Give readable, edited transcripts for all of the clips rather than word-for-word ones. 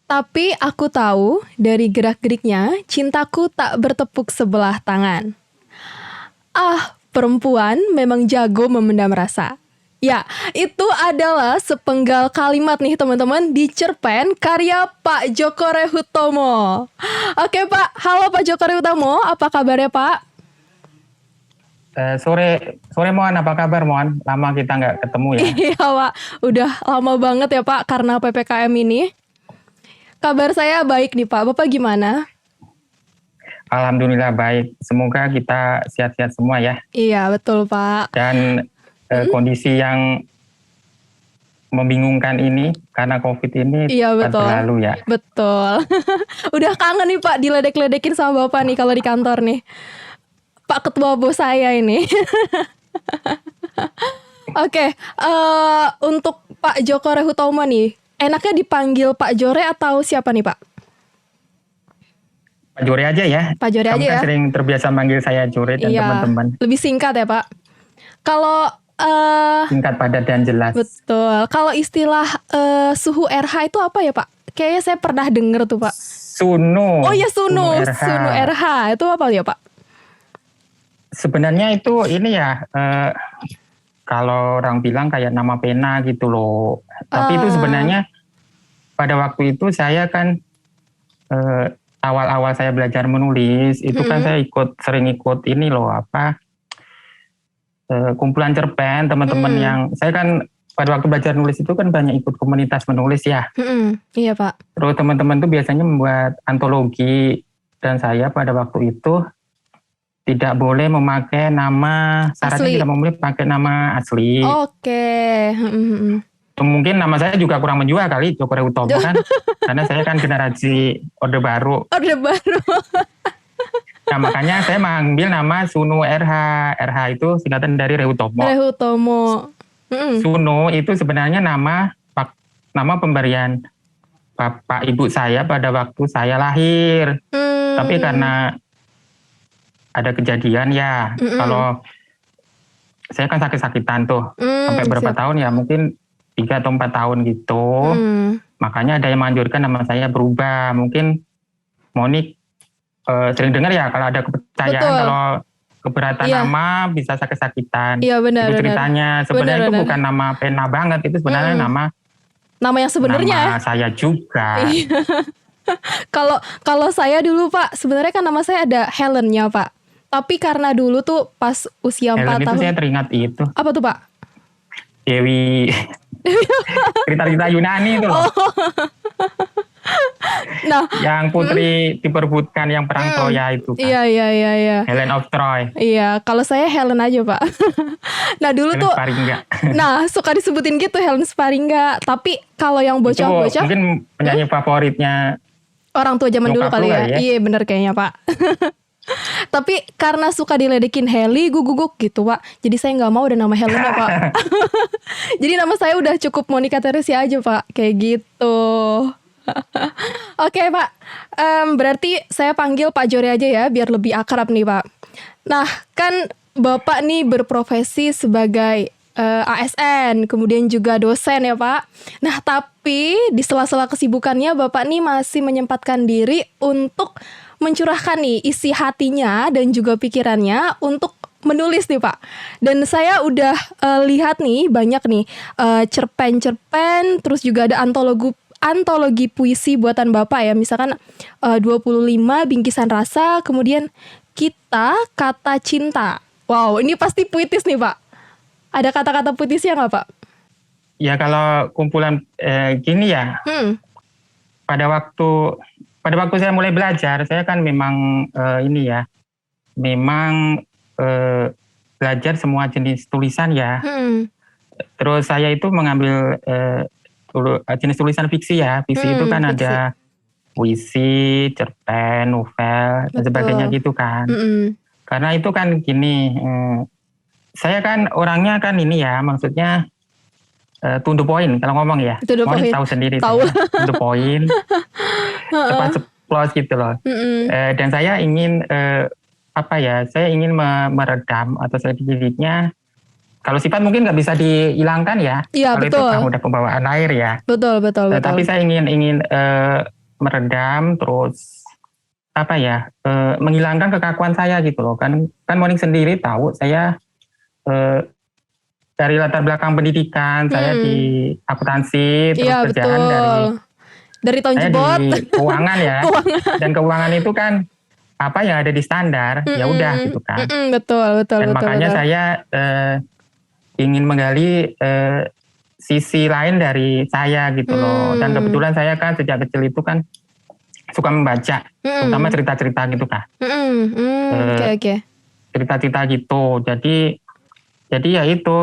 Tapi aku tahu dari gerak-geriknya, cintaku tak bertepuk sebelah tangan. Ah, perempuan memang jago memendam rasa. Ya, itu adalah sepenggal kalimat nih teman-teman di cerpen karya Pak Djoko Rehutomo. Oke Pak, halo Pak Djoko Rehutomo, apa kabarnya Pak? Sore Mohan, apa kabar Mohan? Lama kita nggak ketemu ya. Iya Pak, udah lama banget ya Pak karena PPKM ini. Kabar saya baik nih Pak, Bapak gimana? Alhamdulillah baik. Semoga kita sehat-sehat semua ya. Iya betul Pak. Dan kondisi yang membingungkan ini karena COVID ini Iya betul. berlalu ya. Betul. Udah kangen nih Pak diledek-ledekin sama Bapak nih kalau di kantor nih. Pak Ketua Bos saya ini. Oke, untuk Pak Djoko Rehutomo nih, enaknya dipanggil Pak Jore atau siapa nih Pak? Pak Jore aja ya. Pak Jore Kamu aja kan ya. sering terbiasa manggil saya Jore dan Iya, teman-teman. lebih singkat ya Pak. Kalau Singkat, padat dan jelas. betul. Kalau istilah suhu RH itu apa ya Pak? Kayaknya saya pernah denger tuh Pak. Suno. Oh ya Suno RH. Suno RH itu apa ya Pak? Sebenarnya itu ini ya, kalau orang bilang kayak nama pena gitu loh. Tapi itu sebenarnya pada waktu itu saya kan awal-awal saya belajar menulis itu kan saya sering ikut ini loh kumpulan cerpen teman-teman yang saya kan pada waktu belajar nulis itu kan banyak ikut komunitas menulis ya. Iya Pak. Terus teman-teman tuh biasanya membuat antologi dan saya pada waktu itu tidak boleh memakai nama, syaratnya tidak boleh pakai nama asli. Oke. Mungkin nama saya juga kurang menjual kali, Djoko Rehutomo kan. Karena saya kan generasi Orde Baru. Orde Baru. Nah makanya saya mengambil nama Suno RH. RH itu singkatan dari Rehutomo. Rehutomo. Suno itu sebenarnya nama pemberian bapak ibu saya pada waktu saya lahir. Tapi karena ada kejadian ya, kalau saya kan sakit-sakitan tuh, sampai berapa tahun ya, mungkin 3 atau 4 tahun gitu. Makanya ada yang menganjurkan nama saya berubah. Mungkin Monik sering dengar ya kalau ada kepercayaan kalau keberatan nama bisa sakit-sakitan. Iya benar. Itu ceritanya. Sebenarnya itu bukan nama pena banget, itu sebenarnya nama yang sebenarnya. Nama saya juga. Kalau saya dulu Pak, sebenarnya kan nama saya ada Helennya Pak. Tapi karena dulu tuh pas usia 4 Helen tahun. itu saya teringat itu. Apa tuh Pak? Dewi. Cerita-cerita Yunani itu loh. Nah, yang putri diperebutkan yang perang Troya itu kan. Iya. Helen of Troy. Iya, kalau saya Helen aja Pak. Nah dulu Helen tuh. Sparingga. Nah suka disebutin gitu Helen Sparingga. Tapi kalau yang bocah-bocah. Mungkin penyanyi favoritnya. Orang tua zaman dulu kali ya. Iya bener kayaknya Pak. Tapi karena suka diledekin Heli, guguk gitu Pak. Jadi saya gak mau ada nama Helennya Pak. Jadi nama saya udah cukup Monica Teresia aja Pak. Kayak gitu. Oke Pak, berarti saya panggil Pak Jore aja ya, biar lebih akrab nih Pak. Nah kan Bapak nih berprofesi sebagai ASN, kemudian juga dosen ya Pak. Nah tapi di sela-sela kesibukannya Bapak nih masih menyempatkan diri untuk mencurahkan nih isi hatinya dan juga pikirannya untuk menulis nih Pak. Dan saya udah lihat nih banyak nih cerpen-cerpen, terus juga ada antologi puisi buatan Bapak ya. Misalkan 25 bingkisan rasa, kemudian Kita Kata Cinta. Wow, ini pasti puitis nih Pak. Ada kata-kata puitisnya nggak Pak? Ya kalau kumpulan gini ya. Pada waktu saya mulai belajar, saya kan memang memang belajar semua jenis tulisan ya. Terus saya itu mengambil jenis tulisan fiksi ya. Fiksi itu kan fiksi. Ada puisi, cerpen, novel, dan sebagainya gitu kan. Karena itu kan gini, saya kan orangnya kan ini ya, maksudnya to the point kalau ngomong ya. Mau tahu sendiri. To the point. Cepat ceplos gitu loh. Dan saya ingin saya ingin meredam atau sedikit-sedikitnya. Kalau sifat mungkin nggak bisa dihilangkan ya. Iya kalau betul. Itu kan udah pembawaan air ya. Betul. Tapi saya ingin meredam, terus menghilangkan kekakuan saya gitu loh. Kan Monik sendiri tahu saya dari latar belakang pendidikan, saya di akuntansi, terus Iya, kerjaan betul. Dari tahun jebot. di keuangan ya. Dan keuangan itu kan apa yang ada di standar, ya udah gitu kan. Betul. Dan makanya saya ingin menggali sisi lain dari saya gitu loh. Dan kebetulan saya kan sejak kecil itu kan suka membaca, terutama cerita-cerita gitu kan. Oke. Cerita-cerita gitu. Jadi ya itu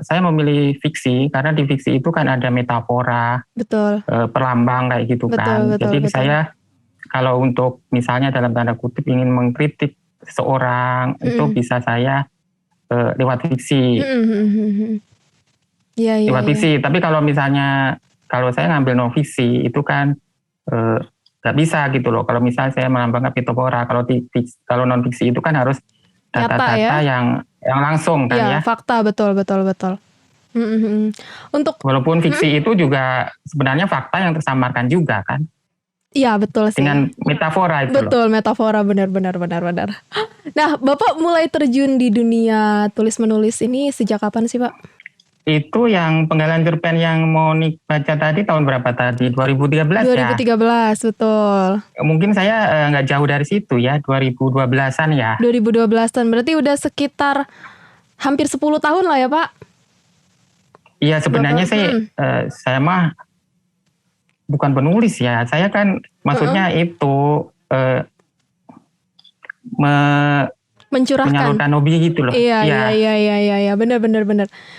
saya memilih fiksi karena di fiksi itu kan ada metafora, perlambang kayak gitu kan. Jadi saya kalau untuk misalnya dalam tanda kutip ingin mengkritik seseorang itu bisa saya lewat fiksi. Lewat fiksi. Tapi kalau misalnya kalau saya ngambil non fiksi itu kan nggak bisa gitu loh. Kalau misalnya saya melambangkan metafora, kalau non fiksi itu kan harus data-data yang langsung kan ya. Fakta, betul. Untuk walaupun fiksi itu juga sebenarnya fakta yang tersamarkan juga kan. Iya, betul sih. Dengan metafora itu. Betul, metafora, benar. Nah, Bapak mulai terjun di dunia tulis menulis ini sejak kapan sih, Pak? Itu yang penggalan cerpen yang Monik baca tadi tahun berapa tadi? 2013 ya? 2013, betul. Mungkin saya nggak jauh dari situ ya, 2012-an ya. 2012-an, berarti udah sekitar hampir 10 tahun lah ya, Pak? Iya, sebenarnya saya mah bukan penulis ya. Saya kan maksudnya itu mencurahkan, menyalurkan hobi gitu loh. Iya, benar.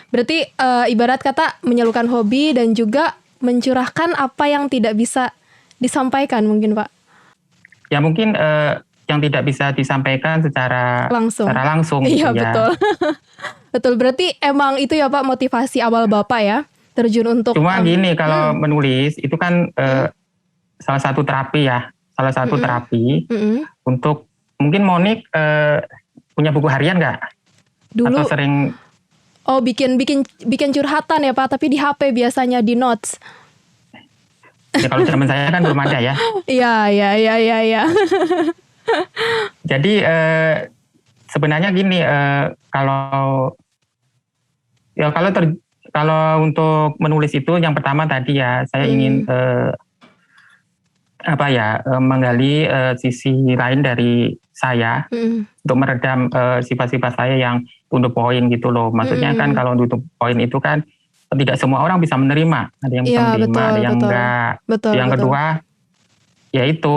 Berarti ibarat kata menyalurkan hobi dan juga mencurahkan apa yang tidak bisa disampaikan mungkin, Pak. Ya mungkin yang tidak bisa disampaikan secara langsung. Iya, betul. Betul, berarti emang itu ya Pak motivasi awal Bapak ya terjun untuk. Cuma gini, kalau menulis itu kan salah satu terapi ya, terapi untuk mungkin Monik punya buku harian nggak? Dulu. Atau sering? Oh, bikin curhatan ya Pak, tapi di HP biasanya di notes. Ya kalau zaman saya kan belum ada ya. Iya. Jadi sebenarnya gini, kalau untuk menulis itu yang pertama tadi ya saya ingin menggali sisi lain dari saya untuk meredam sifat-sifat saya yang to the point gitu loh. Maksudnya kan kalau to the point itu kan tidak semua orang bisa menerima. Ada yang bisa menerima, ada yang enggak. Yang kedua, yaitu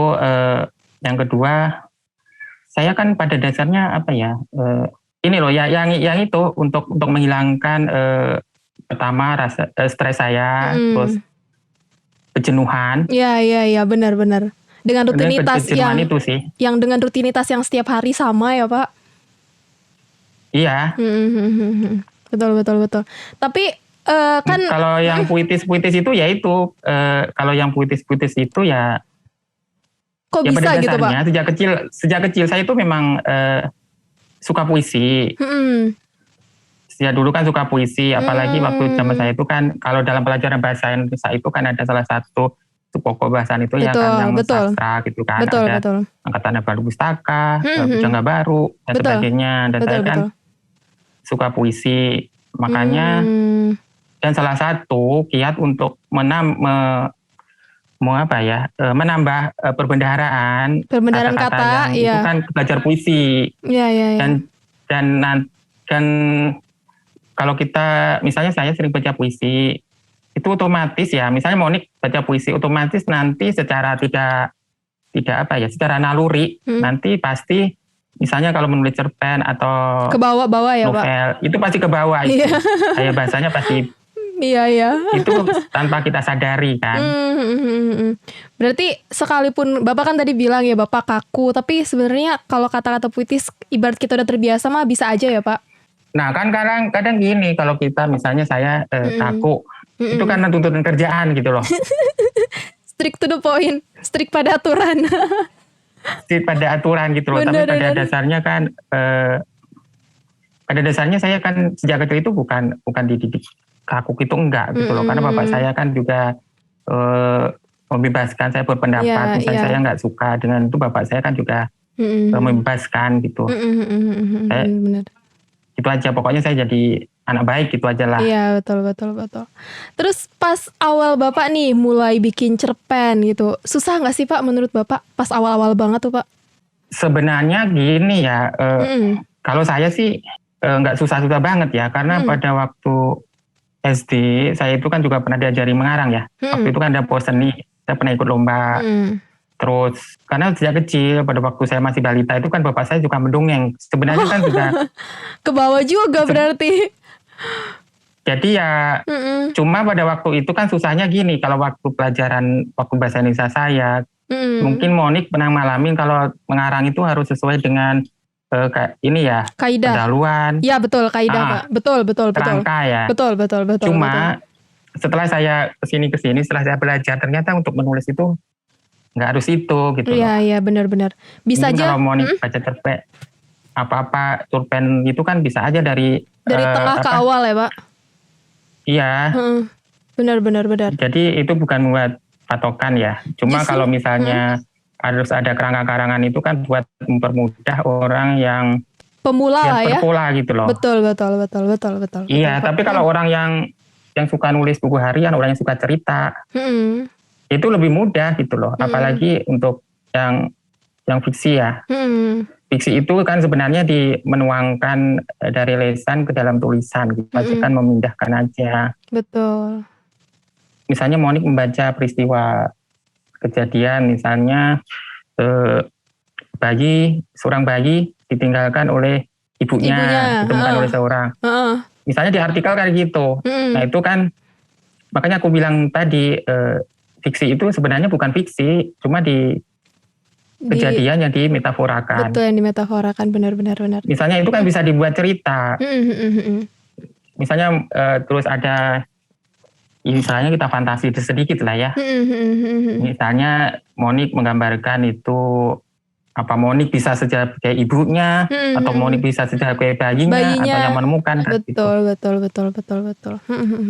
yang kedua, saya kan pada dasarnya ini loh yang itu untuk menghilangkan pertama rasa stres saya, terus kejenuhan. Iya, benar. Dengan rutinitas yang dengan rutinitas yang setiap hari sama ya Pak. Iya. Betul. Tapi kan kalau yang puitis itu ya itu kalau yang puitis itu ya. Kok ya bisa gitu Pak? Sejak kecil saya itu memang suka puisi. Ya dulu kan suka puisi, apalagi waktu zaman saya itu kan kalau dalam pelajaran bahasa Indonesia itu kan ada salah satu pokok bahasan itu yang sastra gitu kan. Ada Angkatan Baru Pustaka, Pujangga Baru dan sebagainya. Dan saya kan suka puisi, makanya dan salah satu kiat untuk menambah perbendaharaan kata-kata yang itu kan belajar puisi. Dan kalau kita misalnya saya sering baca puisi itu otomatis ya, misalnya Monik baca puisi otomatis nanti secara secara naluri nanti pasti misalnya kalau menulis cerpen atau ke bawah ya novel Pak, itu pasti ke bawah itu. Kayak bahasanya pasti iya itu tanpa kita sadari kan. Berarti sekalipun Bapak kan tadi bilang ya Bapak kaku, tapi sebenarnya kalau kata-kata puitis ibarat kita udah terbiasa mah bisa aja ya Pak. Nah kan kadang gini, kalau kita misalnya saya kaku, itu karena tuntutan kerjaan gitu loh. Strict to the point, strict pada aturan. Strict pada aturan gitu loh. Tapi pada dasarnya kan, pada dasarnya saya kan sejak kecil itu bukan dididik kaku gitu, enggak gitu loh. Karena bapak saya kan juga membebaskan saya berpendapat. Misalnya saya nggak suka dengan itu, bapak saya kan juga membebaskan gitu. Benar. Itu aja, pokoknya saya jadi anak baik gitu aja lah. Iya, betul. Terus pas awal bapak nih mulai bikin cerpen gitu, susah nggak sih Pak menurut bapak pas awal-awal banget tuh Pak? Sebenarnya gini ya, kalau saya sih nggak susah-susah banget ya, karena pada waktu SD saya itu kan juga pernah diajari mengarang ya. Waktu itu kan ada seni, saya pernah ikut lomba. Terus karena sejak kecil pada waktu saya masih balita itu kan bapak saya juga mendongeng. Sebenarnya kan juga ke bawah juga berarti. Jadi ya cuma pada waktu itu kan susahnya gini, kalau waktu pelajaran waktu bahasa Indonesia saya mungkin Monik pernah ngalamin kalau mengarang itu harus sesuai dengan kayak ini ya, kaidah. pendahuluan. Ya betul, kaidah Pak. Betul. Kerangka ya. Betul. Cuma setelah saya kesini setelah saya belajar ternyata untuk menulis itu nggak harus itu gitu loh. Iya benar. Bisa mungkin aja. Kalau Monik baca cerpen apa cerpen itu kan bisa aja dari tengah ke awal ya Pak. Iya. Benar. Jadi itu bukan buat patokan ya. Cuma kalau misalnya harus ada kerangka karangan itu kan buat mempermudah orang yang pemula lah ya. Pemula gitu loh. Betul. Iya, tapi kalau orang yang suka nulis buku harian, orang yang suka cerita, itu lebih mudah gitu loh. Apalagi untuk yang fiksi ya. Fiksi itu kan sebenarnya menuangkan dari lesan ke dalam tulisan gitu. Pasti kan memindahkan aja. Betul. Misalnya Monik membaca peristiwa kejadian, misalnya seorang bayi ditinggalkan oleh ibunya. Ditemukan oleh seorang. Misalnya di artikel kayak gitu. Nah itu kan makanya aku bilang tadi fiksi itu sebenarnya bukan fiksi, cuma kejadian yang dimetaforakan. Betul, yang dimetaforakan, benar. Misalnya itu kan bisa dibuat cerita. Misalnya terus ada, misalnya kita fantasi sedikit lah ya. Misalnya Monik menggambarkan itu Monik bisa sebagai ibunya, atau Monik bisa sebagai bayinya, atau yang menemukan. Betul.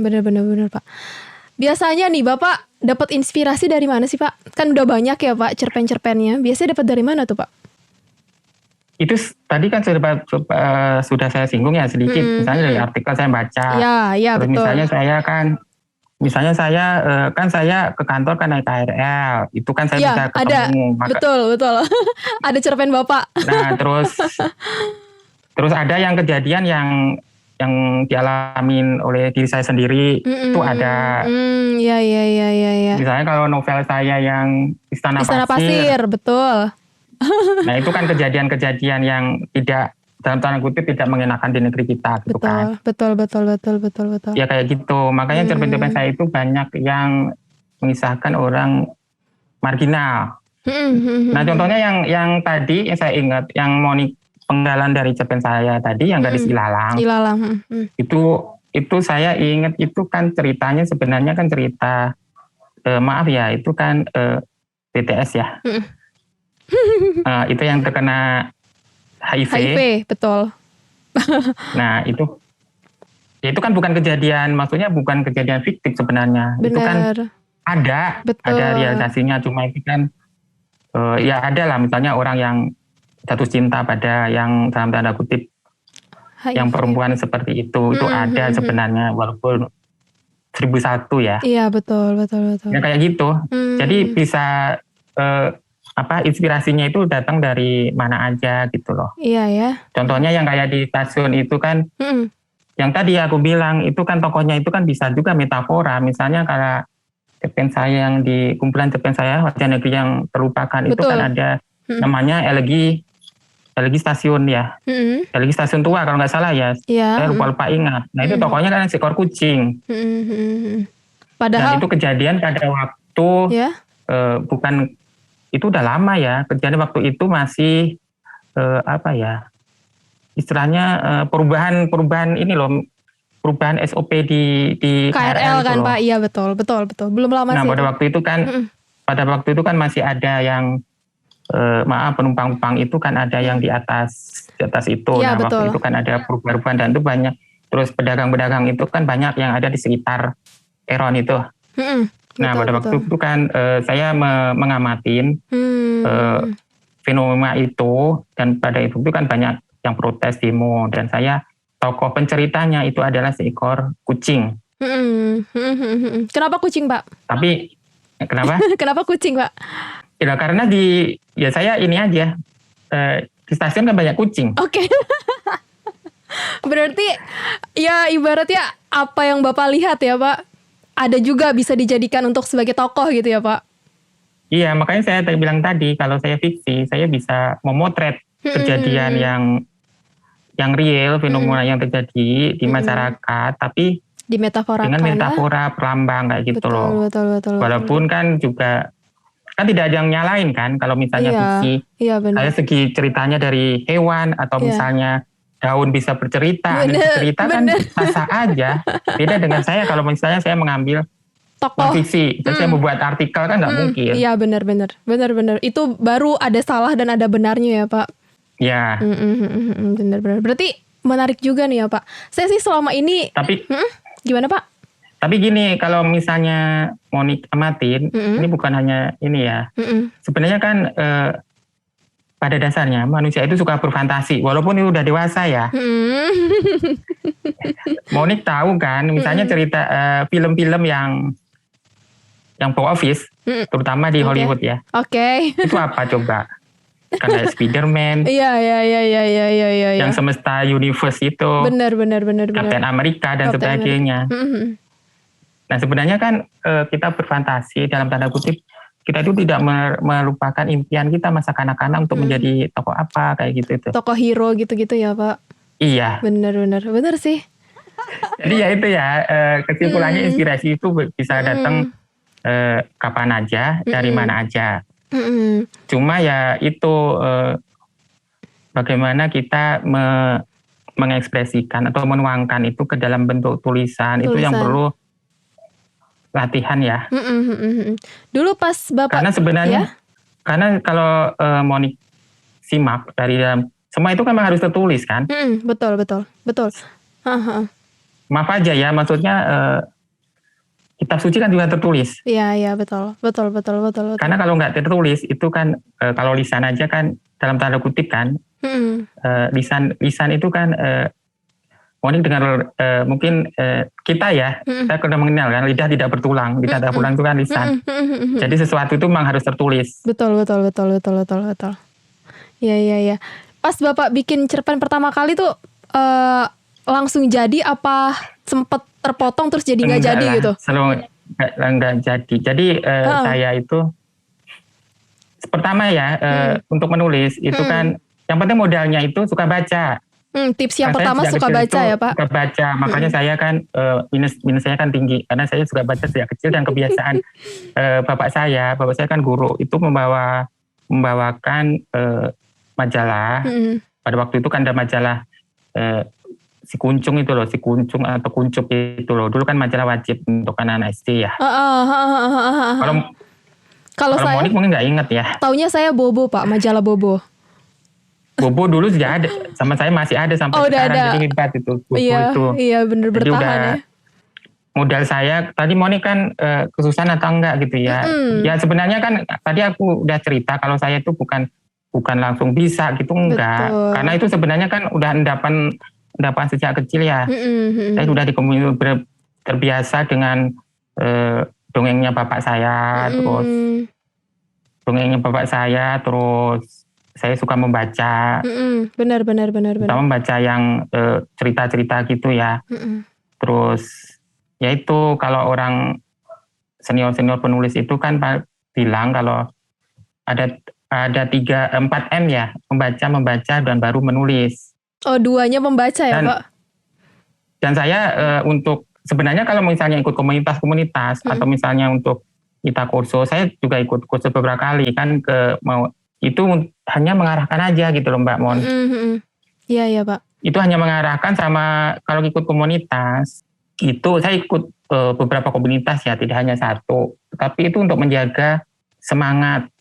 Benar Pak. Biasanya nih Bapak dapat inspirasi dari mana sih Pak? Kan udah banyak ya Pak cerpen-cerpennya. Biasanya dapat dari mana tuh Pak? Itu tadi kan sudah saya singgung ya sedikit. Misalnya dari artikel saya baca. Ya, terus betul. Misalnya saya ke kantor kan naik KRL. Itu kan saya bisa ketemu. Betul. Ada cerpen Bapak. Nah terus ada yang kejadian yang dialamin oleh diri saya sendiri, itu ada. Iya. Misalnya kalau novel saya yang Istana Pasir, betul. Nah itu kan kejadian-kejadian yang tidak, dalam tanda kutip, tidak mengenakan di negeri kita gitu kan. Betul. Ya kayak gitu, makanya cerpen-cerpen saya itu banyak yang mengisahkan orang marginal. Nah contohnya yang tadi yang saya ingat, yang Monik penggalan dari cerpen saya tadi yang gadis ilalang. Itu saya ingat itu kan ceritanya sebenarnya kan cerita maaf ya, itu kan BTS ya. Itu yang terkena HIV, betul. Nah itu kan bukan kejadian, maksudnya bukan kejadian fiktif sebenarnya. Benar. Itu kan ada realisasinya, cuma itu kan ya ada lah, misalnya orang yang jatuh cinta pada yang dalam tanda kutip HIV. Yang perempuan seperti itu ada sebenarnya, walaupun 1001 ya. Iya betul. Ya kayak gitu. Jadi bisa inspirasinya itu datang dari mana aja gitu loh. Iya ya. Contohnya yang kayak di stasiun itu kan, yang tadi aku bilang itu kan tokohnya itu kan bisa juga metafora. Misalnya kalau cerpen saya yang di kumpulan cerpen saya Wajah Negeri Yang Terlupakan, itu kan ada namanya elegi stasiun ya. Elegi stasiun tua kalau nggak salah ya. Saya lupa ingat. Nah itu tokohnya kan seekor kucing. Padahal dan itu kejadian pada waktu bukan, itu udah lama ya. Kejadian waktu itu masih istilahnya perubahan ini loh, perubahan SOP di KRL kan loh. Pak. Iya betul. Belum lama sih. Nah pada waktu itu kan masih ada yang penumpang itu kan ada yang di atas itu. Ya, nah betul. waktu itu kan ada perubahan dan itu banyak. Terus pedagang-pedagang itu kan banyak yang ada di sekitar peron itu. Nah, pada waktu itu kan saya mengamatin fenomena itu, dan pada itu kan banyak yang protes demo, dan saya tokoh penceritanya itu adalah seekor kucing. Kenapa kucing, Pak? Tapi kenapa? Kenapa kucing, Pak? Ya karena saya ini aja, di stasiun kan banyak kucing. Oke. Berarti ya ibaratnya apa yang Bapak lihat ya, Pak, ada juga bisa dijadikan untuk sebagai tokoh gitu ya, Pak? Iya, makanya saya bilang tadi, kalau saya fiksi, saya bisa memotret kejadian yang real, fenomena yang terjadi di masyarakat, tapi dengan metafora pelambang kayak gitu loh. Betul. Walaupun kan juga kan tidak ada yang nyalain kan kalau misalnya fiksi. Iya, benar. Saya segi ceritanya dari hewan atau misalnya daun bisa bercerita, kan sah-sah aja. Beda dengan saya kalau misalnya saya mengambil tokoh fiksi, saya membuat artikel kan nggak mungkin. Iya, benar. Itu baru ada salah dan ada benarnya ya, Pak. Ya. Benar. Berarti menarik juga nih ya, Pak. Saya sih selama ini. Tapi gimana, Pak? Tapi gini, kalau misalnya mau amatin, ini bukan hanya ini ya. Sebenarnya kan pada dasarnya manusia itu suka berfantasi, walaupun itu udah dewasa ya. Monik tahu kan, misalnya cerita film-film yang box office, terutama di Hollywood ya. Oke. Itu apa coba? Kayak Spider-Man. Iya. Yang semesta universe itu. Benar. Captain America dan sebagainya. Nah sebenarnya kan kita berfantasi dalam tanda kutip, kita itu tidak melupakan impian kita masa kanak-kanak untuk menjadi tokoh apa kayak gitu itu. Tokoh hero gitu-gitu ya, Pak. Iya. Benar sih. Jadi ya itu ya, kesimpulannya inspirasi itu bisa datang kapan aja, dari mana aja. Cuma ya itu bagaimana kita mengekspresikan atau menuangkan itu ke dalam bentuk tulisan. Itu yang perlu latihan ya. Dulu pas Bapak. Karena sebenarnya, karena kalau Monik simak dari dalam, semua itu kan memang harus tertulis kan. Betul. Maaf aja ya, maksudnya kitab suci kan juga tertulis. Iya, betul. Karena kalau nggak tertulis itu kan kalau lisan aja kan dalam tanda kutip kan, lisan itu kan Monik dengar mungkin kita ya, saya sudah mengenal kan, lidah tidak bertulang, lidah tak bertulang itu kan lisan. Jadi sesuatu itu memang harus tertulis. Betul. Iya. Pas Bapak bikin cerpen pertama kali tuh langsung jadi apa sempet terpotong terus jadi nggak jadi gitu? Selalu nggak jadi. Jadi saya itu pertama ya untuk menulis itu kan yang penting modalnya itu suka baca. Tips yang pertama suka baca ya, Pak? Suka baca, makanya saya kan minus saya kan tinggi karena saya suka baca sejak kecil, dan kebiasaan bapak saya kan guru, itu membawakan majalah. Pada waktu itu kan ada majalah si Kuncung atau Kuncup itu loh. Dulu kan majalah wajib untuk anak-anak SD ya. Kalau saya Monik mungkin nggak inget ya. Taunya saya Bobo, Pak, majalah Bobo. Bobo dulu sudah ada, sama saya masih ada sampai sekarang, jadi hebat itu. Bobo itu. Iya, bener bertahan ya. Modal saya, tadi Monik kan kesusahan atau enggak gitu ya. Ya sebenarnya kan tadi aku udah cerita kalau saya itu bukan langsung bisa gitu, enggak. Betul. Karena itu sebenarnya kan udah endapan sejak kecil ya. Saya sudah di komunitas terbiasa dengan dongengnya bapak saya, terus saya suka membaca. Benar. Kita membaca yang cerita-cerita gitu ya. Terus ya itu kalau orang senior penulis itu kan bilang kalau ada 4M ya, membaca dan baru menulis. Oh, 2-nya membaca ya, Pak? Dan saya untuk sebenarnya kalau misalnya ikut komunitas atau misalnya untuk kita kursus, saya juga ikut kursus beberapa kali kan itu hanya mengarahkan aja gitu loh Mbak Mon. Iya Pak. Itu hanya mengarahkan, sama kalau ikut komunitas itu saya ikut beberapa komunitas ya, tidak hanya satu. Tapi itu untuk menjaga semangat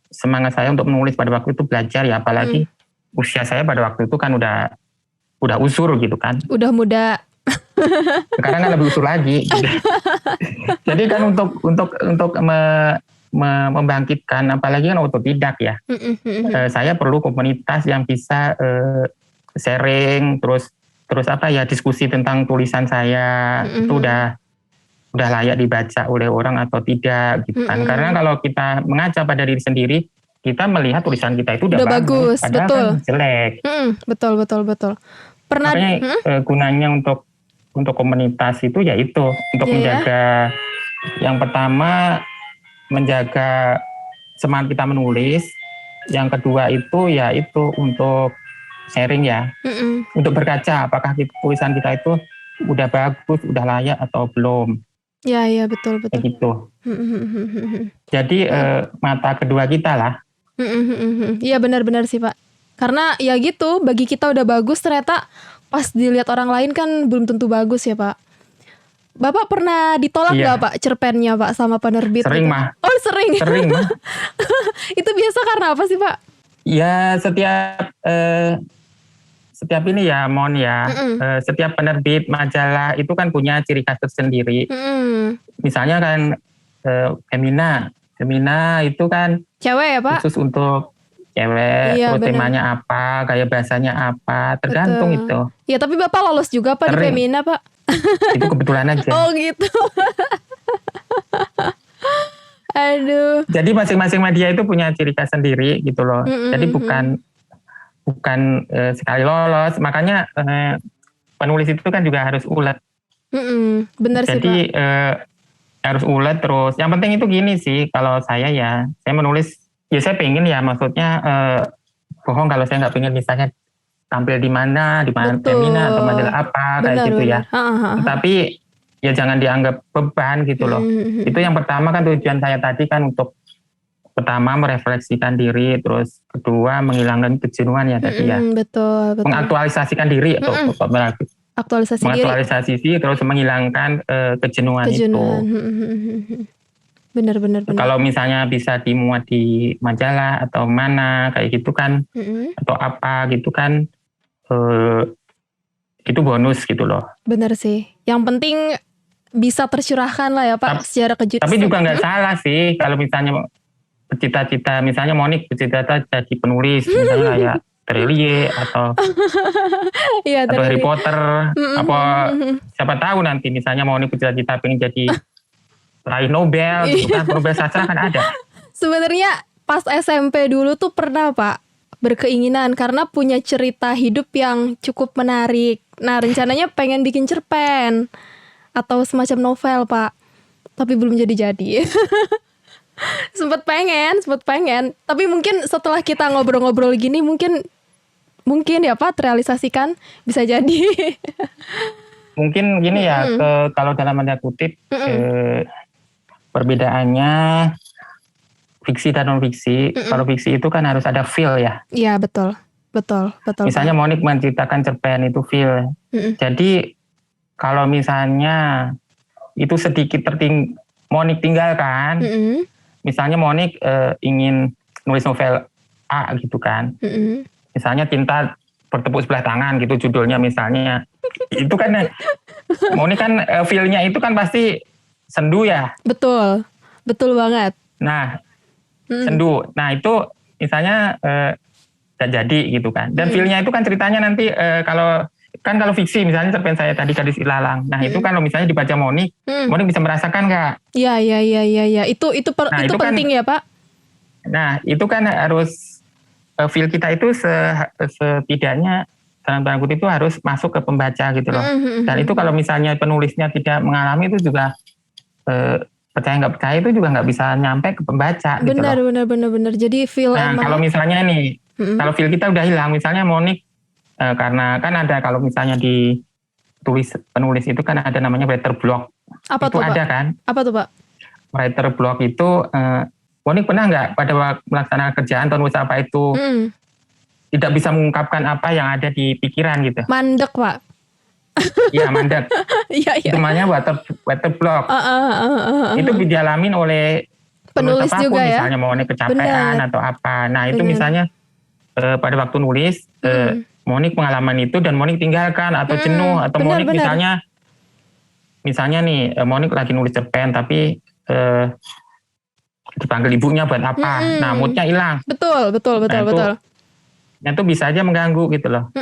saya untuk menulis pada waktu itu, belajar ya, apalagi usia saya pada waktu itu kan udah usur gitu kan. Udah muda. Sekarang kan lebih usul lagi. Gitu. Jadi kan untuk membangkitkan, apalagi kan otodidak ya. Saya perlu komunitas yang bisa sharing, terus apa ya, diskusi tentang tulisan saya itu udah layak dibaca oleh orang atau tidak gitu kan. Karena kalau kita mengaca pada diri sendiri, kita melihat tulisan kita itu udah bagus, padahal betul. Kan jelek. Betul. Pernah makanya gunanya untuk komunitas itu ya itu untuk menjaga, yang pertama menjaga semangat kita menulis, yang kedua itu ya itu untuk sharing ya, untuk berkaca apakah tulisan kita itu udah bagus, udah layak atau belum. Ya betul. Kayak gitu. Jadi mata kedua kita lah. Iya benar sih Pak. Karena ya gitu, bagi kita udah bagus, ternyata pas dilihat orang lain kan belum tentu bagus ya Pak. Bapak pernah ditolak nggak Pak cerpennya Pak sama penerbit? Sering gitu? mah. Oh sering mah. Itu biasa karena apa sih Pak? Ya setiap ini ya Mon ya, setiap penerbit majalah itu kan punya ciri khas tersendiri. Misalnya kan Femina itu kan cewek ya Pak? Khusus untuk cewek, terus temanya apa, gaya bahasanya apa, tergantung. Betul. Itu. Ya tapi Bapak lolos juga Pak di Femina Pak? Itu kebetulan aja. Oh gitu. Aduh. Jadi masing-masing media itu punya ciri khas sendiri gitu loh. Jadi bukan sekali lolos, makanya penulis itu kan juga harus ulet. Benar sih Pak. Jadi harus ulet terus. Yang penting itu gini sih, kalau saya menulis, ya saya pengen ya, maksudnya bohong kalau saya nggak pengen misalnya tampil di mana Femina atau majalah apa, kayak gitu ya. Tapi ya jangan dianggap beban gitu loh. Itu yang pertama kan tujuan saya tadi kan untuk pertama merefleksikan diri, terus kedua menghilangkan kejenuhan ya tadi ya. Betul. Mengaktualisasikan diri atau mengaktualisasi diri, terus menghilangkan kejenuhan itu. Benar. Kalau misalnya bisa dimuat di majalah atau mana kayak gitu kan, atau apa gitu kan, itu bonus gitu loh. Benar sih. Yang penting bisa tercurahkan lah ya Pak secara kejutan. Tapi juga nggak salah sih kalau misalnya bercita-cita, misalnya Monik bercita-cita jadi penulis, misalnya kayak Terelie atau atau Harry Potter, apa siapa tahu nanti misalnya Monik bercita-cita pengen jadi raih Nobel, gitu kan, Nobel sastra kan ada. Sebenarnya pas SMP dulu tuh pernah Pak berkeinginan karena punya cerita hidup yang cukup menarik. Nah rencananya pengen bikin cerpen atau semacam novel Pak, tapi belum jadi. Sempet pengen, tapi mungkin setelah kita ngobrol-ngobrol gini mungkin ya Pak terrealisasikan, bisa jadi. Mungkin gini ya, kalau dalam tanda kutip perbedaannya fiksi dan non fiksi. Kalau fiksi itu kan harus ada feel ya. Iya betul. Misalnya Monik menceritakan cerpen itu feel. Jadi kalau misalnya itu sedikit Monik tinggalkan, misalnya Monik ingin nulis novel A gitu kan, misalnya Cinta Bertepuk Sebelah Tangan gitu judulnya misalnya, itu kan Monik kan feel-nya itu kan pasti sendu ya. Betul banget. Nah sendu, nah itu misalnya gak jadi gitu kan, dan feel-nya itu kan ceritanya nanti kalau fiksi misalnya cerpen saya tadi Gadis Ilalang, nah itu kalau misalnya dibaca Monik bisa merasakan nggak? Iya. Itu penting kan, ya Pak. Nah itu kan harus feel kita itu setidaknya dalam tanda kutip itu harus masuk ke pembaca gitu loh. Dan itu kalau misalnya penulisnya tidak mengalami itu juga percaya nggak percaya itu juga nggak bisa nyampe ke pembaca. Benar. Jadi feel. Nah kalau misalnya nih, kalau feel kita udah hilang, misalnya Monik karena kan ada kalau misalnya di penulis itu kan ada namanya writer block. Apa itu tuh, ada Pak? Kan? Apa tuh Pak? Writer block itu Monik pernah nggak pada waktu melaksanakan kerjaan atau nulis apa itu tidak bisa mengungkapkan apa yang ada di pikiran gitu? Mandek Pak. Iya mandek. Iya. Itu namanya writer block. Itu dialamin oleh penulis apapun, juga ya. Misalnya Monik kecapean atau apa. Nah itu misalnya pada waktu nulis Monik pengalaman itu dan Monik tinggalkan atau jenuh atau Monik misalnya misalnya nih Monik lagi nulis cerpen tapi dipanggil ibunya buat apa, nah moodnya hilang. Betul. Nah itu bisa aja mengganggu gitu loh.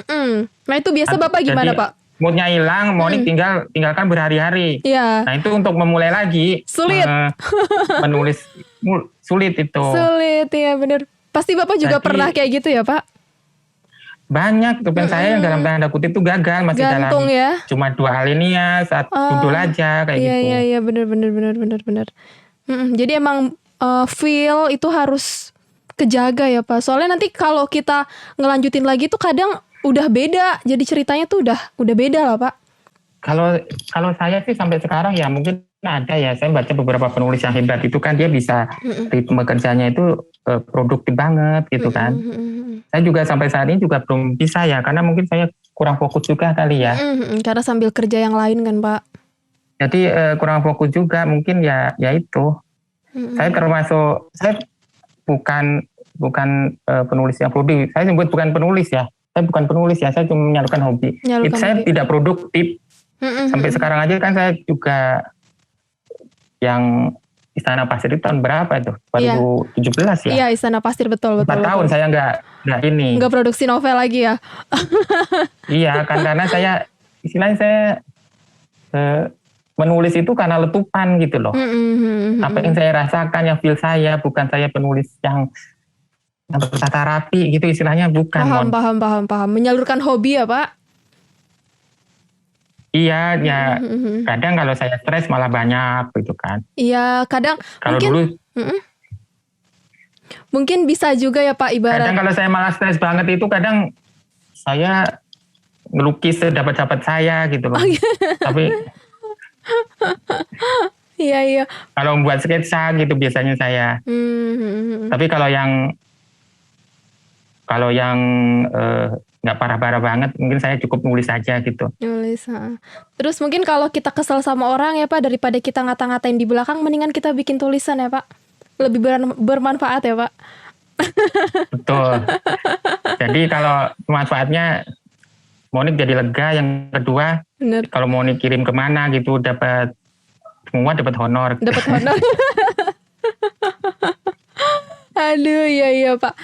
Nah itu biasa Bapak gimana Pak? Moodnya hilang, Monik tinggalkan berhari-hari. Iya. Nah itu untuk memulai lagi sulit. Menulis sulit itu. Sulit ya bener. Pasti Bapak juga pernah kayak gitu ya Pak? Banyak cerpen saya yang dalam tanda kutip itu gagal, masih gantung dalam ya? Cuma 2 alinea, 1 judul aja kayak gitu. Iya bener. Jadi emang feel itu harus kejaga ya Pak. Soalnya nanti kalau kita ngelanjutin lagi tuh kadang udah beda. Jadi ceritanya tuh udah beda lah Pak. Kalau saya sih sampai sekarang ya mungkin ada ya. Saya baca beberapa penulis yang hebat itu kan dia bisa ritme kerjanya itu produktif banget gitu kan. Saya juga sampai saat ini juga belum bisa ya, karena mungkin saya kurang fokus juga kali ya. Karena sambil kerja yang lain kan Pak. Jadi kurang fokus juga mungkin ya itu. Saya termasuk, saya bukan penulis yang produktif. Saya sebut bukan penulis ya. Saya bukan penulis ya, saya cuma menyalurkan hobi. Saya tidak produktif. Sampai sekarang aja kan saya juga yang Istana Pasir itu tahun berapa itu? 2017 ya? Iya, Istana Pasir betul. 4 tahun saya nggak produksi novel lagi ya? Iya, kan karena saya istilahnya saya menulis itu karena letupan gitu loh. Apa yang saya rasakan, yang feel saya, bukan saya penulis yang bertata rapi gitu istilahnya, bukan. Paham. Menyalurkan hobi ya Pak? Iya, ya kadang kalau saya stres malah banyak gitu kan. Iya, kadang kalau mungkin, dulu mungkin bisa juga ya Pak ibarat. Kadang kalau saya malah stres banget itu kadang saya ngelukis sedapat-dapat saya gitu loh. Tapi iya. Kalau membuat sketsa gitu biasanya saya. Tapi kalau yang nggak parah-parah banget, mungkin saya cukup nulis aja gitu. Nulis. Terus mungkin kalau kita kesel sama orang ya Pak, daripada kita ngata-ngatain di belakang, mendingan kita bikin tulisan ya Pak. Lebih bermanfaat ya Pak. Betul. Jadi kalau manfaatnya Monik jadi lega. Yang kedua, kalau Monik kirim kemana gitu dapat honor. Dapat honor. Aduh, iya Pak.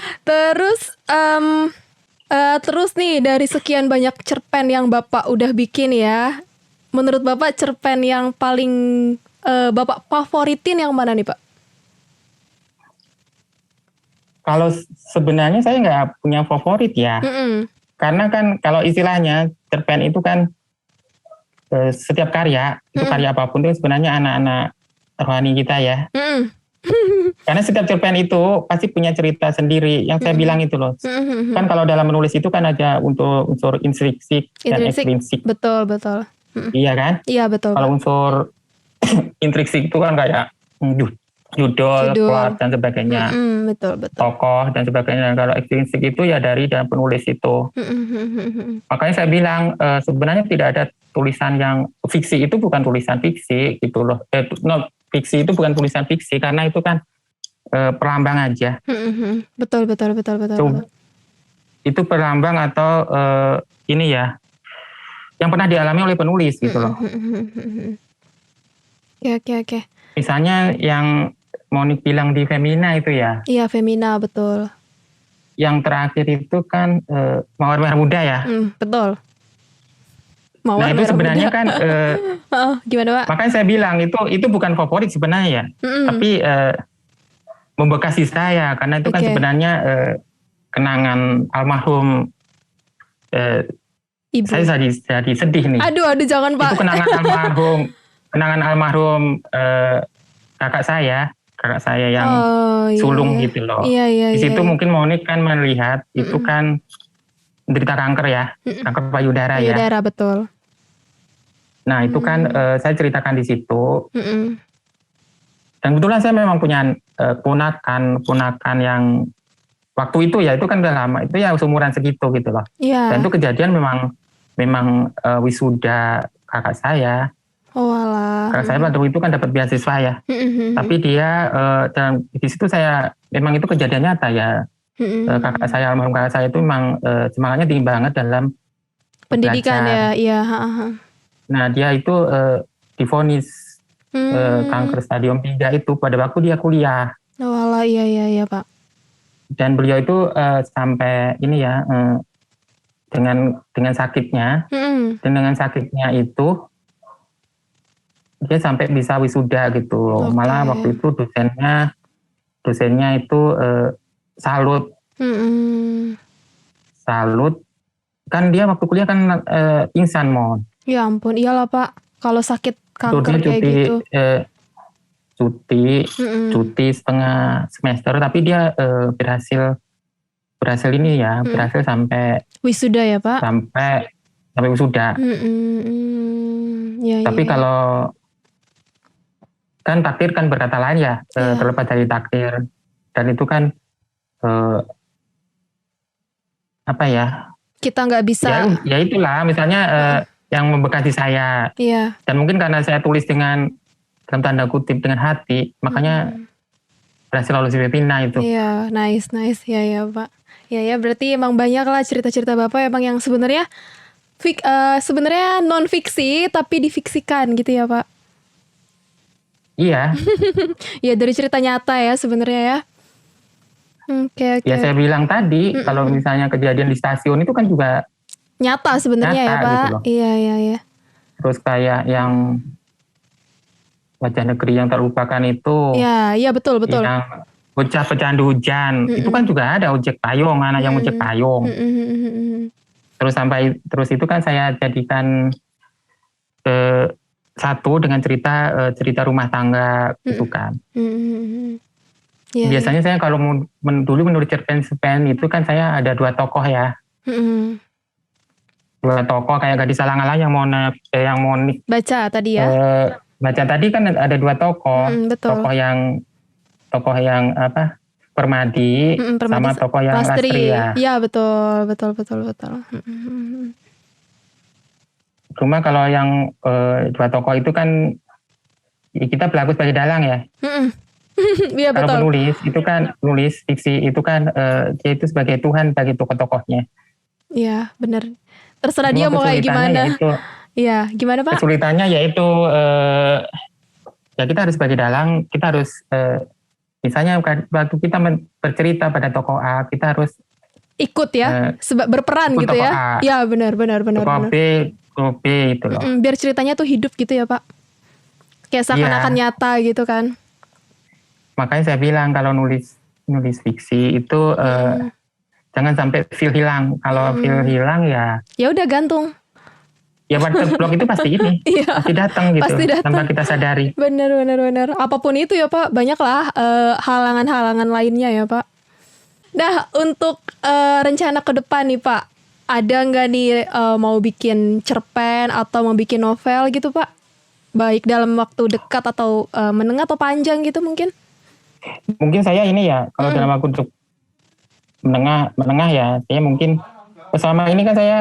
Terus nih dari sekian banyak cerpen yang Bapak udah bikin ya, menurut Bapak cerpen yang paling Bapak favoritin yang mana nih Pak? Kalau sebenarnya saya nggak punya favorit ya, karena kan kalau istilahnya cerpen itu kan setiap karya, itu karya apapun itu sebenarnya anak-anak rohani kita ya. Karena setiap cerpen itu pasti punya cerita sendiri. Yang saya bilang itu loh. Kan kalau dalam menulis itu kan ada unsur intrinsik dan ekstrinsik. Betul. Iya kan? Iya betul. Kalau unsur intrinsik itu kan kayak judul, plot dan sebagainya. Betul. Tokoh dan sebagainya. Dan kalau ekstrinsik itu ya dari dan penulis itu. Makanya saya bilang sebenarnya tidak ada tulisan yang fiksi itu bukan tulisan fiksi gitu loh. Fiksi itu bukan tulisan fiksi karena itu kan perlambang aja. Betul. Itu perlambang atau ini ya yang pernah dialami oleh penulis gitu loh. Oke. Misalnya yang Monik bilang di Femina itu ya. Iya, Femina betul. Yang terakhir itu kan Mawar Merah Muda ya. Betul. Mawar itu sebenarnya muda. Kan gimana Pak? Makanya saya bilang itu bukan favorit sebenarnya ya. Tapi membekas di saya karena itu kan sebenarnya kenangan almarhum Ibu. Saya jadi sedih nih. Aduh jangan Pak. Itu kenangan almarhum kakak saya yang sulung gitu loh. Iya. Di situ mungkin Monik kan melihat itu kan menderita kanker ya, kanker payudara ya. Payudara betul. Nah itu kan saya ceritakan di situ. Dan kebetulan saya memang punya ponakan yang waktu itu ya itu kan udah lama, itu ya seumuran segitu gitu loh. Dan itu kejadian memang wisuda kakak saya. Kakak saya waktu itu kan dapat beasiswa ya. Tapi dia dan di situ saya memang itu kejadian nyata ya. Almarhum kakak saya itu memang semangatnya tinggi banget dalam pendidikan belajar. ya. Iya. Nah dia itu divonis kanker stadium 3 itu pada waktu dia kuliah. Oh alah, iya Pak. Dan beliau itu sampai ini ya dengan sakitnya, dan dengan sakitnya itu dia sampai bisa wisuda gitu loh. Okay. Malah waktu itu dosennya itu salut. Salut. Kan dia waktu kuliah kan pingsan, Mon. Ya ampun, iyalah Pak. Kalau sakit kanker dia kayak gitu. Cuti setengah semester, tapi dia berhasil ini ya, berhasil sampai wisuda ya Pak? Sampai wisuda. Ya, tapi kalau kan takdir kan berkata lain ya, terlepas dari takdir. Dan itu kan apa ya? Kita nggak bisa. Ya itulah, misalnya yang membekas di saya. Iya. Dan mungkin karena saya tulis dengan dalam tanda kutip dengan hati, makanya berhasil lolos Filipina itu. Iya, nice ya Pak. Ya berarti emang banyak lah cerita-cerita Bapak emang yang sebenarnya sebenarnya non fiksi tapi difiksikan gitu ya Pak. Iya. Ya dari cerita nyata ya sebenarnya ya. Oke. Ya saya bilang tadi kalau misalnya kejadian di stasiun itu kan juga nyata sebenarnya ya Pak. Gitu. Iya. Terus kayak yang wajah negeri yang terlupakan itu. Iya betul. Yang bocah pecandu hujan itu kan juga ada ojek payung, anak yang ojek payung. Terus itu kan saya jadikan satu dengan cerita rumah tangga gitu kan. Biasanya saya kalau dulu menulis cerpen itu kan saya ada 2 tokoh ya. 2 tokoh kayak Gadis Alang-alang yang Monik baca tadi ya. Baca tadi kan ada 2 tokoh. Tokoh yang apa? Permadi sama tokoh yang Lastri ya. Iya betul. Cuma kalau yang 2 tokoh itu kan kita berlaku sebagai dalang ya. Iya betul. Kalau penulis itu kan nulis fiksi itu kan dia itu sebagai Tuhan bagi tokoh-tokohnya. Iya benar. Terserah dia mau kayak gimana. Iya gimana Pak? Kesulitannya yaitu ya kita harus sebagai dalang, kita harus misalnya waktu kita bercerita pada tokoh A, kita harus ikut ya, berperan gitu ya. Iya benar. Tokoh B itu loh. Biar ceritanya tuh hidup gitu ya Pak. Kayak seakan-akan nyata gitu kan. Makanya saya bilang kalau nulis fiksi itu jangan sampai feel hilang. Kalau feel hilang ya udah gantung. Ya waterblog itu pasti ini. Pasti datang gitu. Tanpa kita sadari. Benar. Apapun itu ya Pak, banyaklah halangan-halangan lainnya ya Pak. Nah, untuk rencana ke depan nih Pak, ada nggak nih mau bikin cerpen atau mau bikin novel gitu Pak? Baik dalam waktu dekat atau menengah atau panjang gitu mungkin? Mungkin saya ini ya, kalau dalam waktu menengah ya, saya mungkin selama ini kan saya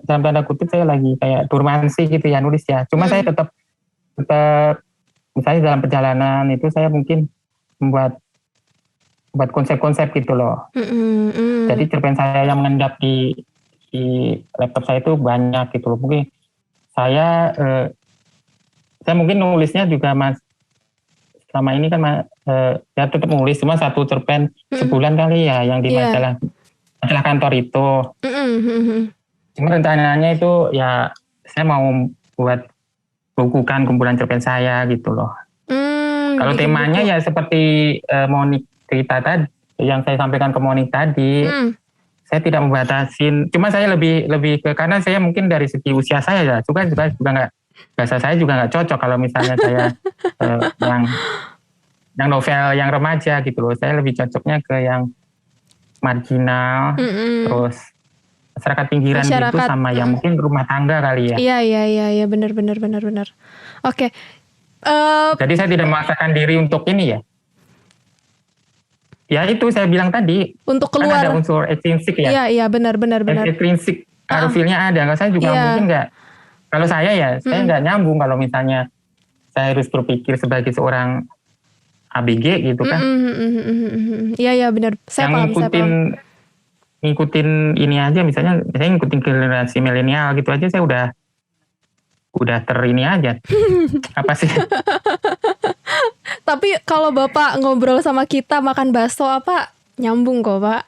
dalam tanda kutip saya lagi kayak dormansi gitu ya nulis ya. Cuma saya tetap misalnya dalam perjalanan itu saya mungkin membuat konsep-konsep gitu loh. Jadi cerpen saya yang mengendap di laptop saya itu banyak gitu loh. Mungkin saya mungkin nulisnya juga selama ini kan ya tetap nulis, cuma 1 cerpen sebulan kali ya yang di majalah kantor itu. Cuma rencananya itu ya saya mau buat bukukan kumpulan cerpen saya gitu loh. Kalau temanya ya seperti Monik cerita tadi, yang saya sampaikan ke Monik tadi, saya tidak membatasin. Cuma saya lebih ke karena saya mungkin dari segi usia saya ya juga nggak, bahasa saya juga nggak cocok kalau misalnya saya yang novel yang remaja gitu loh. Saya lebih cocoknya ke yang marginal, terus masyarakat pinggiran gitu sama yang mungkin rumah tangga kali ya. Iya benar. Oke. Jadi saya tidak memaksakan diri untuk ini ya. Ya itu saya bilang tadi. Untuk keluar. Kan ada unsur etrinsik ya. Iya benar. Etrinsik harusnya ada. Kalau saya juga mungkin nggak. Kalau saya nggak nyambung kalau misalnya saya harus berpikir sebagai seorang ABG gitu kan. Iya benar. Saya ngikutin ini aja, misalnya saya ngikutin generasi milenial gitu aja saya udah udah terini aja. Apa sih? Tapi kalau Bapak ngobrol sama kita makan bakso apa, nyambung kok Pak.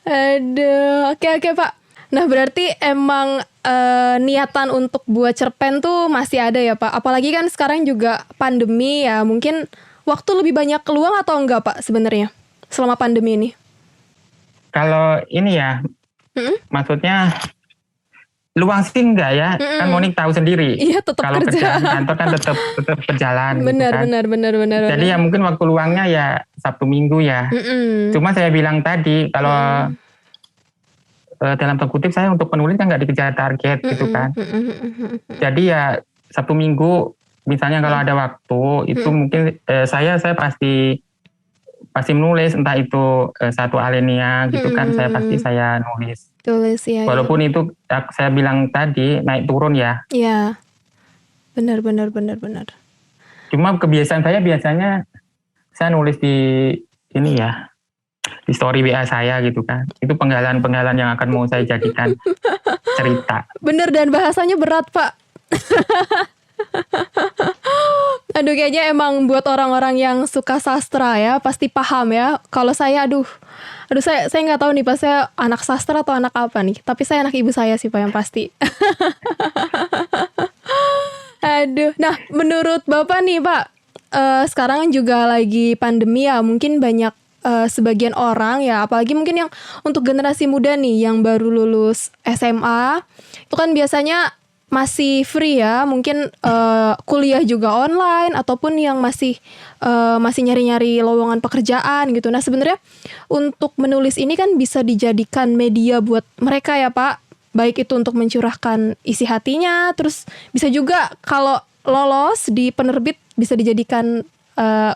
Aduh, oke Pak. Nah berarti emang niatan untuk buat cerpen tuh masih ada ya Pak. Apalagi kan sekarang juga pandemi ya, mungkin waktu lebih banyak keluang atau enggak Pak sebenarnya selama pandemi ini? Kalau ini ya, maksudnya luang sih enggak ya, kan Monik tahu sendiri. Iya, tetap kalau kerja. kerjaan kantor kan tetap berjalan. Benar, gitu kan. benar. Jadi ya mungkin waktu luangnya ya Sabtu Minggu ya. Cuma saya bilang tadi kalau dalam tanda kutip saya untuk penulis kan nggak dikejar target gitu kan. Jadi ya Sabtu Minggu misalnya kalau ada waktu itu mungkin saya pasti menulis, entah itu satu alinea gitu kan, saya nulis. Tulis ya. Walaupun itu saya bilang tadi naik turun ya. Iya. Benar. Cuma kebiasaan saya biasanya saya nulis di ini ya, di story WA saya gitu kan. Itu penggalan-penggalan yang akan mau saya jadikan cerita. Bener, dan bahasanya berat Pak. Aduh, kayaknya emang buat orang-orang yang suka sastra ya pasti paham ya. Kalau saya aduh saya nggak tahu nih Pak, saya anak sastra atau anak apa nih. Tapi saya anak ibu saya sih Pak yang pasti. Aduh, nah menurut Bapak nih Pak, sekarang juga lagi pandemi ya, mungkin banyak sebagian orang ya, apalagi mungkin yang untuk generasi muda nih yang baru lulus SMA, itu kan biasanya masih free ya, mungkin kuliah juga online ataupun yang masih nyari-nyari lowongan pekerjaan gitu. Nah sebenarnya untuk menulis ini kan bisa dijadikan media buat mereka ya Pak, baik itu untuk mencurahkan isi hatinya, terus bisa juga kalau lolos di penerbit bisa dijadikan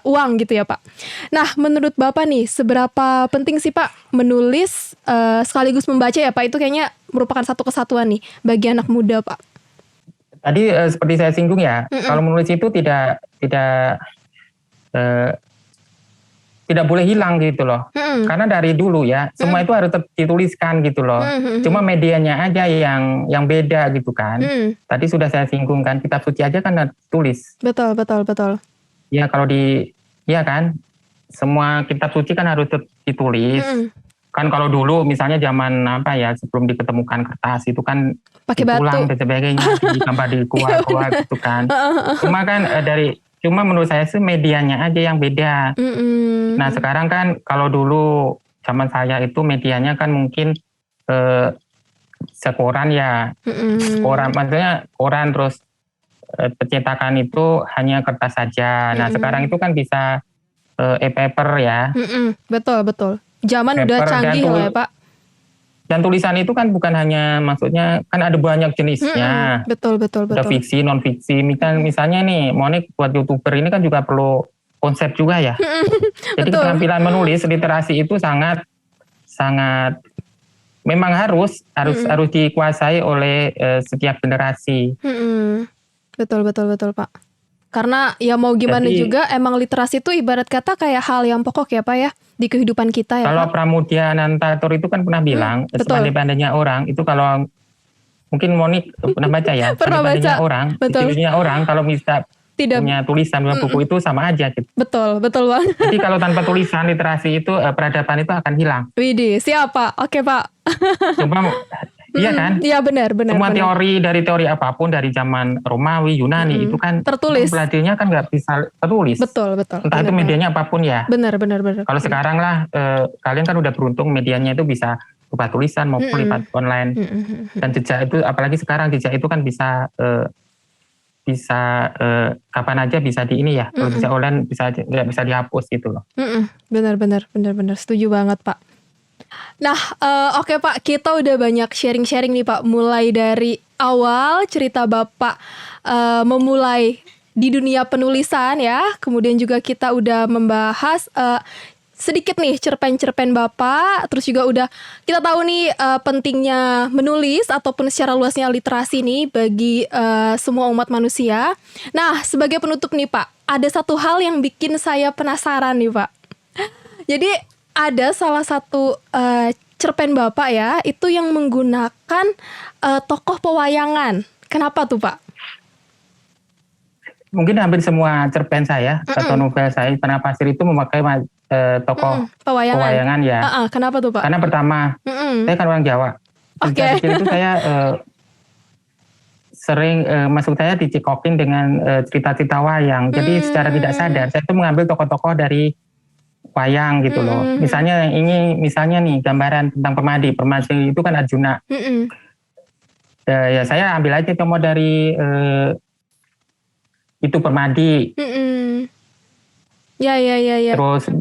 uang gitu ya Pak. Nah menurut Bapak nih, seberapa penting sih Pak menulis sekaligus membaca ya Pak? Itu kayaknya merupakan satu kesatuan nih bagi anak muda Pak. Tadi seperti saya singgung ya, kalau menulis itu tidak boleh hilang gitu loh. Karena dari dulu ya, semua itu harus dituliskan gitu loh. Cuma medianya aja yang beda gitu kan. Tadi sudah saya singgung kan, kitab suci aja kan harus tulis. Betul. Ya kalau ya kan, semua kitab suci kan harus ditulis. Kan kalau dulu misalnya zaman apa ya, sebelum diketemukan kertas itu kan pakai batu dan sebagainya, digambar di gua gitu kan. Cuma menurut saya sih medianya aja yang beda. Nah sekarang kan kalau dulu zaman saya itu medianya kan mungkin sekoran ya, koran terus percetakan itu hanya kertas saja. Nah sekarang itu kan bisa e-paper ya. Betul. Zaman udah canggih lah ya Pak. Dan tulisan itu kan bukan hanya, maksudnya kan ada banyak jenisnya. Betul. Ada fiksi, non fiksi. Misalnya nih, Monik buat YouTuber ini kan juga perlu konsep juga ya. Jadi keterampilan menulis, literasi itu sangat memang harus dikuasai oleh setiap generasi. Betul Pak. Karena ya mau gimana juga emang literasi itu ibarat kata kayak hal yang pokok ya Pak ya di kehidupan kita ya. Kalau Pak. Pramudia Anantatur itu kan pernah bilang, sepandai-pandainya orang itu, kalau mungkin Monik pernah baca ya, sepandai-pandainya orang kalau bisa punya tulisan buku itu sama aja gitu. Betul Bang. Jadi kalau tanpa tulisan, literasi itu, peradaban itu akan hilang. Widih, siap Pak. Oke Pak. Coba iya kan? Iya benar. Semua teori apapun dari zaman Romawi, Yunani itu kan tertulis. Belajarnya kan nggak bisa tertulis. Betul. Entah itu medianya apapun ya. Benar. Kalau sekarang lah kalian kan udah beruntung medianya itu bisa berupa tulisan maupun lewat online. Dan jejak itu, apalagi sekarang jejak itu kan bisa kapan aja bisa di ini ya. Kalau jejak online bisa dihapus gitu loh. Benar. Setuju banget Pak. Nah, oke Pak, kita udah banyak sharing-sharing nih Pak, mulai dari awal cerita Bapak memulai di dunia penulisan ya, kemudian juga kita udah membahas sedikit nih cerpen-cerpen Bapak, terus juga udah kita tahu nih pentingnya menulis ataupun secara luasnya literasi nih bagi semua umat manusia. Nah, sebagai penutup nih Pak, ada satu hal yang bikin saya penasaran nih Pak. Jadi ada salah satu cerpen Bapak ya, itu yang menggunakan tokoh pewayangan. Kenapa tuh Pak? Mungkin hampir semua cerpen saya atau novel saya Tanah Pasir itu memakai tokoh pewayangan ya. Kenapa tuh Pak? Karena pertama, saya kan orang Jawa. Sejak kecil itu saya sering masuk saya dicekokin dengan cerita-cerita wayang. Jadi secara tidak sadar saya itu mengambil tokoh-tokoh dari wayang gitu loh. Misalnya misalnya nih gambaran tentang Permadi itu kan Arjuna. Ya saya ambil aja contoh dari itu Permadi. Ya. Terus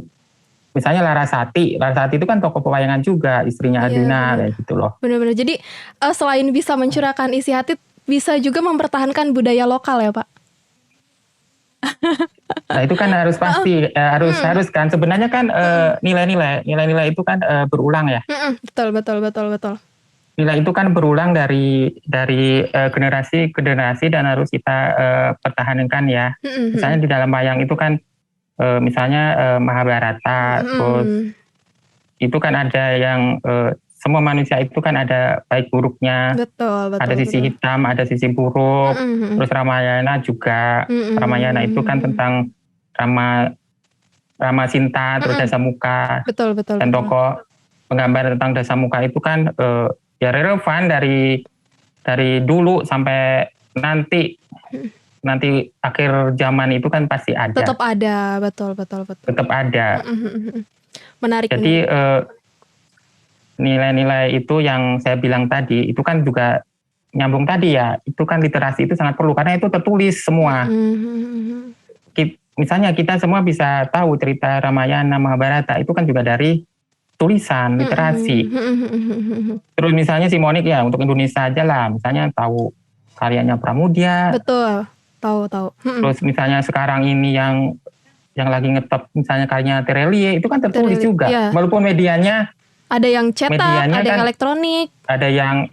misalnya Larasati itu kan tokoh pewayangan juga, istrinya Arjuna kayak gitu loh. Benar-benar. Jadi selain bisa mencurahkan isi hati, bisa juga mempertahankan budaya lokal ya Pak. Nah itu kan harus pasti, harus kan. Sebenarnya kan nilai-nilai itu kan berulang ya. Betul. Nilai itu kan berulang dari generasi ke generasi dan harus kita pertahankan ya. Misalnya di dalam wayang itu kan misalnya Mahabharata, terus itu kan ada yang semua manusia itu kan ada baik buruknya, ada sisi hitam, ada sisi buruk, terus Ramayana juga, Ramayana itu kan tentang Rama Sinta, terus Dasamuka, dan tokoh penggambar tentang Dasamuka itu kan ya relevan dari dulu sampai nanti akhir zaman itu kan pasti ada. Tetap ada, betul. Tetap ada. Menarik. Jadi nilai-nilai itu yang saya bilang tadi itu kan juga nyambung tadi ya. Itu kan literasi itu sangat perlu karena itu tertulis semua. Misalnya kita semua bisa tahu cerita Ramayana, Mahabharata itu kan juga dari tulisan, literasi. Terus misalnya Simonik ya untuk Indonesia aja lah, misalnya tahu karyanya Pramudia. Betul, tahu. Terus misalnya sekarang ini yang lagi ngetop misalnya karyanya Terelie itu kan tertulis juga. Yeah. Walaupun medianya ada yang cetak, ada yang elektronik, ada yang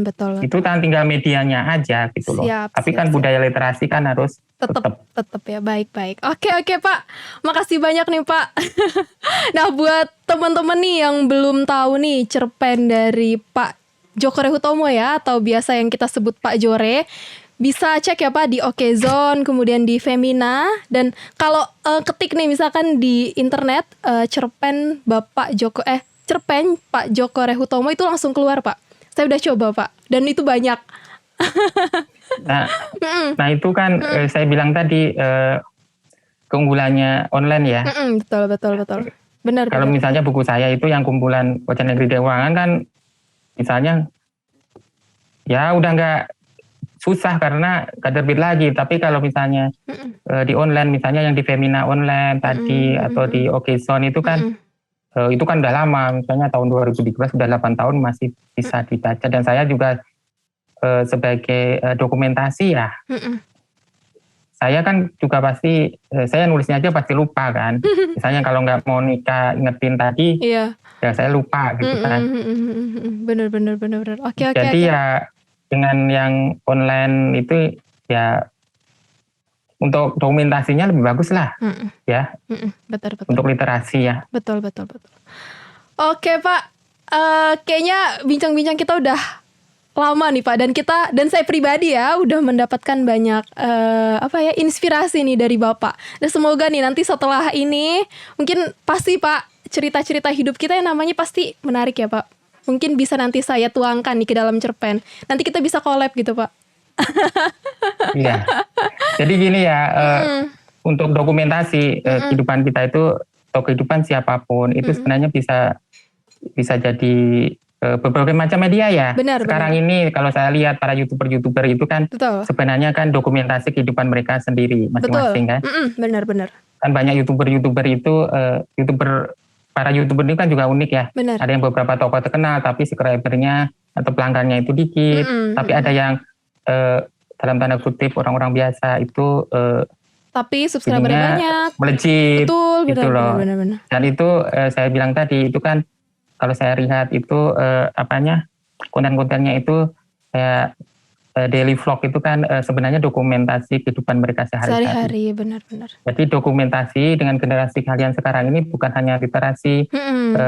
betul. Itu kan tinggal medianya aja gitu loh. Tapi kan budaya literasi kan harus tetap ya, baik. Oke Pak, makasih banyak nih Pak. Nah buat teman-teman nih yang belum tahu nih cerpen dari Pak Djoko Hutomo ya, atau biasa yang kita sebut Pak Jore, bisa cek ya Pak di Okezone, kemudian di Femina, dan kalau ketik nih misalkan di internet cerpen Pak Djoko Hutomo itu langsung keluar Pak. Saya udah coba Pak, dan itu banyak. Nah itu kan saya bilang tadi keunggulannya online ya. Betul. Benar. Kalau misalnya buku saya itu yang kumpulan Bocah Negeri Dewangan kan, misalnya ya udah nggak susah karena nggak terbit lagi. Tapi kalau misalnya di online, misalnya yang di Femina online tadi atau di Okezone itu kan itu kan udah lama, misalnya tahun 2013 sudah 8 tahun masih bisa dibaca. Dan saya juga sebagai dokumentasi ya, saya kan juga pasti, saya nulisnya aja pasti lupa kan. Misalnya kalau nggak mau nikah ingetin tadi, ya saya lupa gitu kan. Bener. Oke. Jadi ya dengan yang online itu ya untuk dokumentasinya lebih bagus lah, ya. Betul. Untuk literasi ya. Betul. Oke Pak, kayaknya bincang-bincang kita udah lama nih Pak, dan saya pribadi ya udah mendapatkan banyak inspirasi nih dari Bapak. Dan semoga nih nanti setelah ini mungkin pasti Pak cerita-cerita hidup kita yang namanya pasti menarik ya Pak. Mungkin bisa nanti saya tuangkan nih ke dalam cerpen. Nanti kita bisa collab gitu Pak. Iya. Jadi gini ya, untuk dokumentasi kehidupan kita itu atau kehidupan siapapun itu sebenarnya bisa jadi berbagai macam media ya. Sekarang ini kalau saya lihat para youtuber itu kan sebenarnya kan dokumentasi kehidupan mereka sendiri masing-masing kan. Benar. Kan banyak youtuber itu para youtuber ini kan juga unik ya. Benar. Ada yang beberapa tokoh terkenal tapi subscribernya atau pelanggannya itu dikit. Tapi ada yang dalam tanda kutip orang-orang biasa itu tapi subscribernya banyak, melejit. Betul, gitu loh. Benar. Dan itu saya bilang tadi itu kan kalau saya lihat itu konten-kontennya itu kayak daily vlog itu kan sebenarnya dokumentasi kehidupan mereka sehari-hari. Benar-benar. Jadi dokumentasi dengan generasi kalian sekarang ini bukan hanya literasi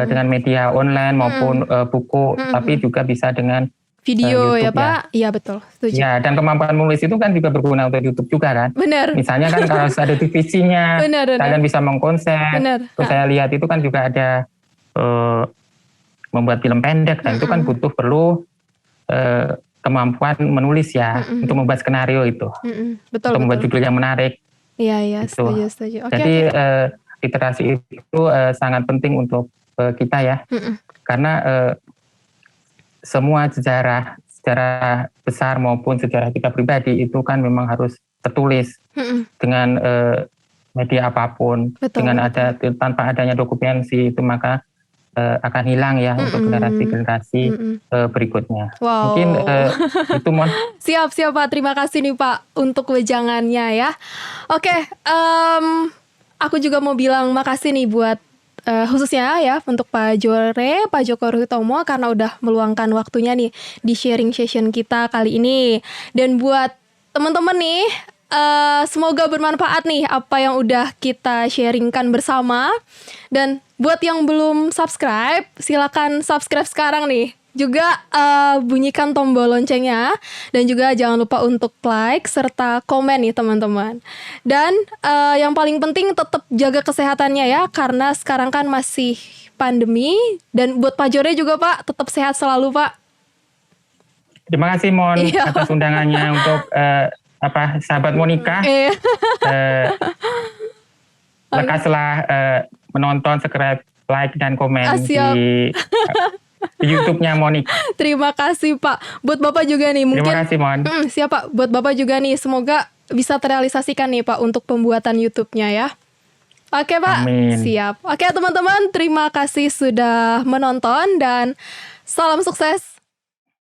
dengan media online maupun buku, tapi juga bisa dengan video ya Pak. Iya betul, setuju. Ya, dan kemampuan menulis itu kan juga berguna untuk YouTube juga kan. Benar. Misalnya kan kalau ada divisinya, kalian bisa mengkonsep. Terus saya lihat itu kan juga ada membuat film pendek, dan itu kan perlu kemampuan menulis ya, untuk membuat skenario itu, betul, untuk membuat judul yang menarik. Iya, gitu. setuju. Jadi literasi itu sangat penting untuk kita ya, karena semua sejarah besar maupun sejarah kita pribadi itu kan memang harus tertulis dengan media apapun, tanpa adanya dokumentasi itu maka akan hilang ya untuk generasi-generasi berikutnya. Wow. Mungkin itu Mon. Siap Pak, terima kasih nih Pak untuk wejangannya ya. Oke, aku juga mau bilang makasih nih buat khususnya ya untuk Pak Jore, Pak Djoko Ruhitomo karena udah meluangkan waktunya nih di sharing session kita kali ini. Dan buat teman-teman nih, semoga bermanfaat nih apa yang udah kita sharingkan bersama. Dan buat yang belum subscribe, silakan subscribe sekarang nih. Juga bunyikan tombol loncengnya. Dan juga jangan lupa untuk like serta komen nih teman-teman. Dan yang paling penting tetap jaga kesehatannya ya. Karena sekarang kan masih pandemi. Dan buat Pak Jore juga Pak, tetap sehat selalu Pak. Terima kasih Mon atas undangannya untuk sahabat Monica. Lekaslah menonton, subscribe, like dan komen di YouTube-nya Monica. Terima kasih Pak. Buat Bapak juga nih mungkin. Terima kasih Mon. Siap Pak. Buat Bapak juga nih semoga bisa terrealisasikan nih Pak untuk pembuatan YouTube-nya ya. Oke Pak. Amin. Siap. Oke teman-teman, terima kasih sudah menonton dan salam sukses.